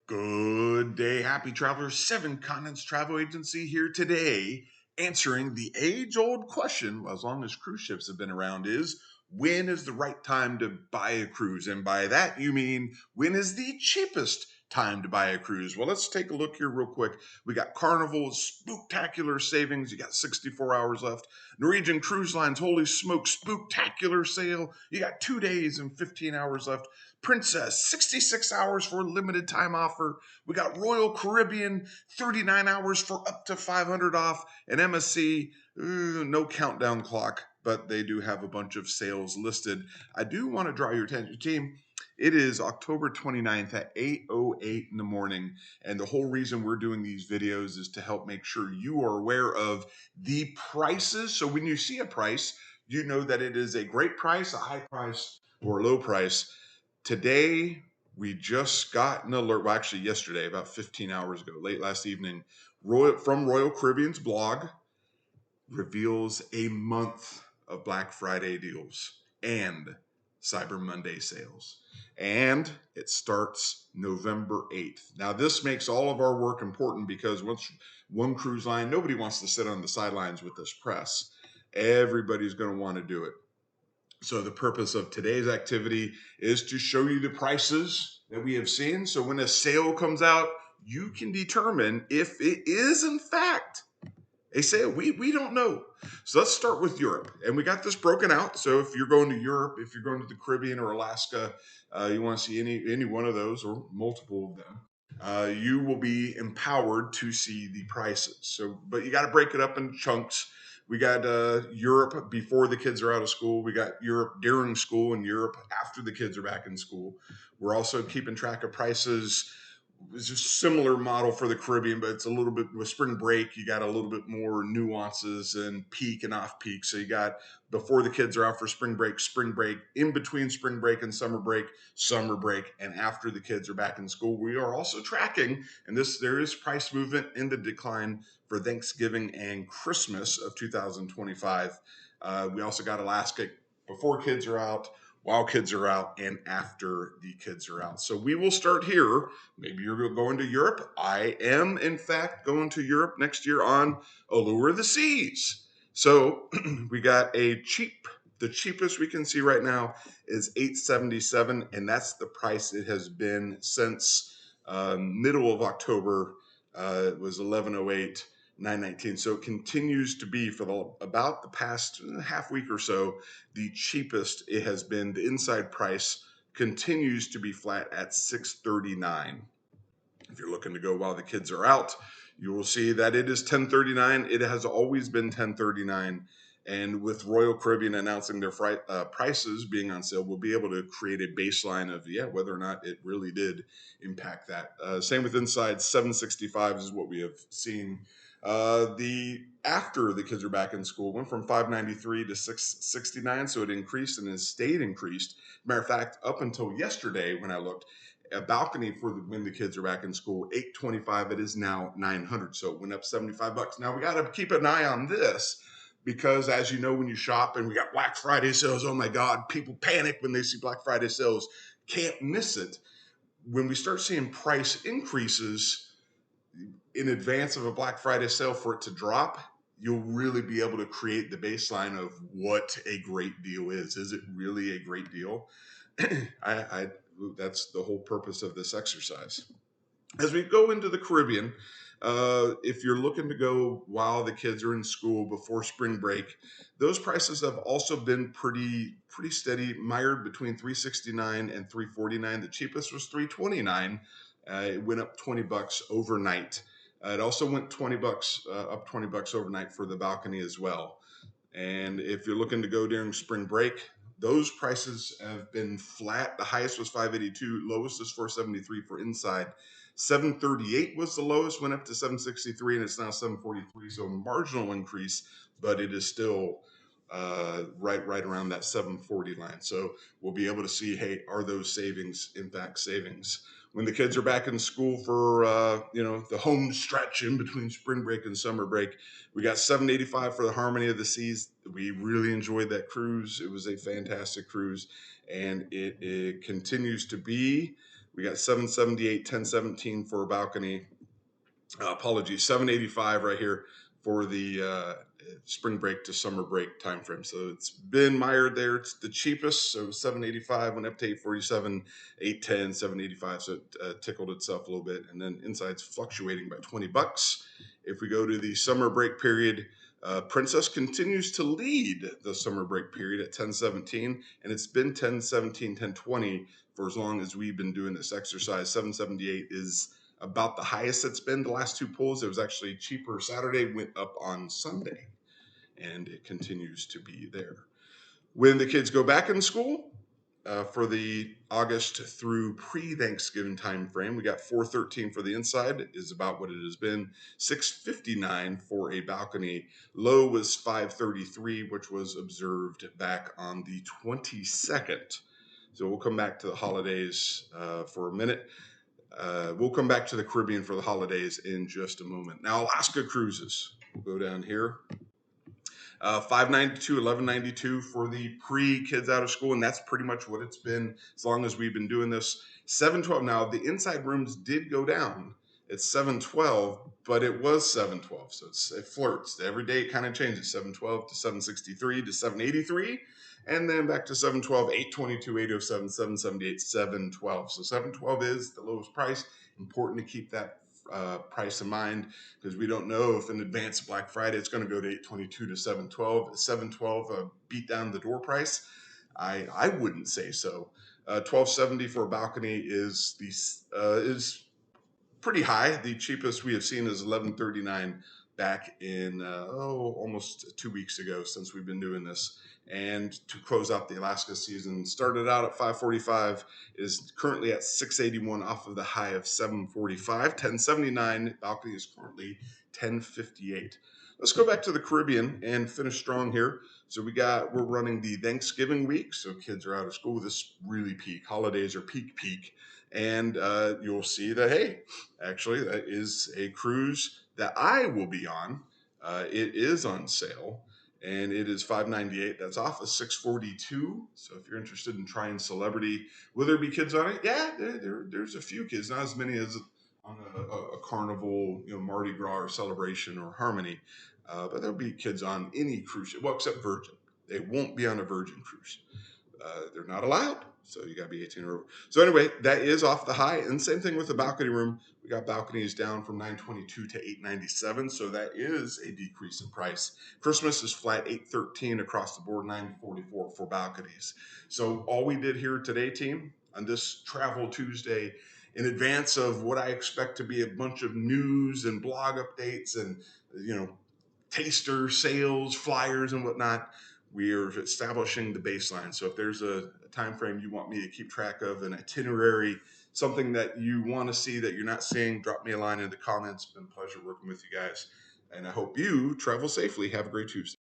Good day, happy travelers. Seven Continents Travel Agency here today, answering the age-old question, as long as cruise ships have been around, is when is the right time to buy a cruise? And by that you mean, when is the cheapest time to buy a cruise? Well, let's take a look here real quick. We got Carnival's spooktacular savings. You got 64 hours left. Norwegian Cruise Line's holy smoke spooktacular sale. You got 2 days and 15 hours left. Princess, 66 hours for a limited time offer. We got Royal Caribbean, 39 hours for up to 500 off. And MSC, no countdown clock, but they do have a bunch of sales listed. I do want to draw your attention, team. It is October 29th at 8:08 in the morning. And the whole reason we're doing these videos is to help make sure you are aware of the prices. So when you see a price, you know that it is a great price, a high price, or a low price. Today, we just got an alert, well, actually yesterday, about 15 hours ago, late last evening, from Royal Caribbean's blog, reveals a month of Black Friday deals and Cyber Monday sales. And it starts November 8th. Now, this makes all of our work important because once one cruise line, nobody wants to sit on the sidelines with this press. Everybody's going to want to do it. So the purpose of today's activity is to show you the prices that we have seen. So when a sale comes out, you can determine if it is in fact a sale. We don't know. So let's start with Europe. And we got this broken out. So if you're going to Europe, if you're going to the Caribbean or Alaska, you want to see any one of those or multiple of them, you will be empowered to see the prices. So, but you got to break it up in chunks. We got Europe before the kids are out of school. We got Europe during school and Europe after the kids are back in school. We're also keeping track of prices. It's a similar model for the Caribbean, but it's a little bit with spring break. You got a little bit more nuances and peak and off peak. So you got before the kids are out for spring break, in between spring break and summer break, and after the kids are back in school. We are also tracking, and there is price movement in the decline for Thanksgiving and Christmas of 2025. We also got Alaska before kids are out, while kids are out, and after the kids are out. So we will start here. Maybe you're going to Europe. I am, in fact, going to Europe next year on Allure of the Seas. So we got the cheapest we can see right now is $877, and that's the price it has been since middle of October. It was 1108. 919. So it continues to be for about the past half week or so, the cheapest it has been. The inside price continues to be flat at $639. If you're looking to go while the kids are out, you will see that it is $1039. It has always been $1039. And with Royal Caribbean announcing their prices being on sale, we'll be able to create a baseline of, whether or not it really did impact that. Same with inside, $765 is what we have seen. The after the kids are back in school went from $593 to $669, so it increased and has stayed increased. Matter of fact, up until yesterday when I looked, a balcony for when the kids are back in school, $825. It is now $900, so it went up $75. Now we got to keep an eye on this because, as you know, when you shop and we got Black Friday sales, oh my God, people panic when they see Black Friday sales. Can't miss it. When we start seeing price increases in advance of a Black Friday sale for it to drop, you'll really be able to create the baseline of what a great deal is. Is it really a great deal? That's the whole purpose of this exercise. As we go into the Caribbean, if you're looking to go while the kids are in school before spring break, those prices have also been pretty steady, mired between $369 and $349. The cheapest was $329. It went up $20 overnight. It also went $20 up $20 overnight for the balcony as well. And if you're looking to go during spring break, those prices have been flat. The highest was $582, lowest is $473 for inside. $738 was the lowest, went up to $763, and it's now $743. So a marginal increase, but it is still right around that $740 line. So we'll be able to see, hey, are those savings in fact savings? When the kids are back in school for the home stretch in between spring break and summer break, we got $785 for the Harmony of the Seas. We really enjoyed that cruise. It was a fantastic cruise. and it continues to be. We got 778, 1017 for a balcony. Apologies, 785 right here for the spring break to summer break time frame. So it's been mired there. It's the cheapest, so 785 went up to 847, 810, 785. So it tickled itself a little bit, and then inside's fluctuating by $20. If we go to the summer break period, Princess continues to lead the summer break period at 1017, and it's been 1017, 1020 for as long as we've been doing this exercise. 778 is about the highest it's been the last two pulls. It was actually cheaper Saturday, went up on Sunday, and it continues to be there. When the kids go back in school for the August through pre-Thanksgiving time frame, we got 413 for the inside, is about what it has been. 659 for a balcony. Low was 533, which was observed back on the 22nd. So we'll come back to the holidays for a minute. We'll come back to the Caribbean for the holidays in just a moment. Now, Alaska cruises. We'll go down here. 592, 1192 for the pre-kids out of school, and that's pretty much what it's been as long as we've been doing this. 712. Now, the inside rooms did go down. It's 712, but it was 712, so it flirts. Every day it kind of changes. 712 to 763 to 783. And then back to 712, 822, 807, 778, 712. So 712 is the lowest price. Important to keep that price in mind, because we don't know if in advance of Black Friday it's going to go to 822 to 712. 712 beat down the door price? I wouldn't say so. 1270 for a balcony is pretty high. The cheapest we have seen is 1139 back in almost 2 weeks ago since we've been doing this. And to close out the Alaska season, started out at 545, is currently at 681 off of the high of 745. 1079 balcony is currently 1058. Let's go back to the Caribbean and finish strong here. So we're running the Thanksgiving week, so kids are out of school. This really peak. Holidays are peak. And you'll see that, hey, actually, that is a cruise that I will be on. It is on sale, and it is $598. That's off of $642. So if you're interested in trying Celebrity, will there be kids on it? Yeah, there's a few kids, not as many as on a Carnival, Mardi Gras or Celebration or Harmony. But there'll be kids on any cruise ship, well, except Virgin. They won't be on a Virgin cruise. They're not allowed, so you got to be 18 or over. So anyway, that is off the high, and same thing with the balcony room. We got balconies down from 922 to 897, so that is a decrease in price. Christmas is flat 813 across the board, 944 for balconies. So all we did here today, team, on this Travel Tuesday, in advance of what I expect to be a bunch of news and blog updates and taster sales, flyers, and whatnot, we are establishing the baseline. So if there's a time frame you want me to keep track of, an itinerary, something that you want to see that you're not seeing, drop me a line in the comments. It's been a pleasure working with you guys. And I hope you travel safely. Have a great Tuesday.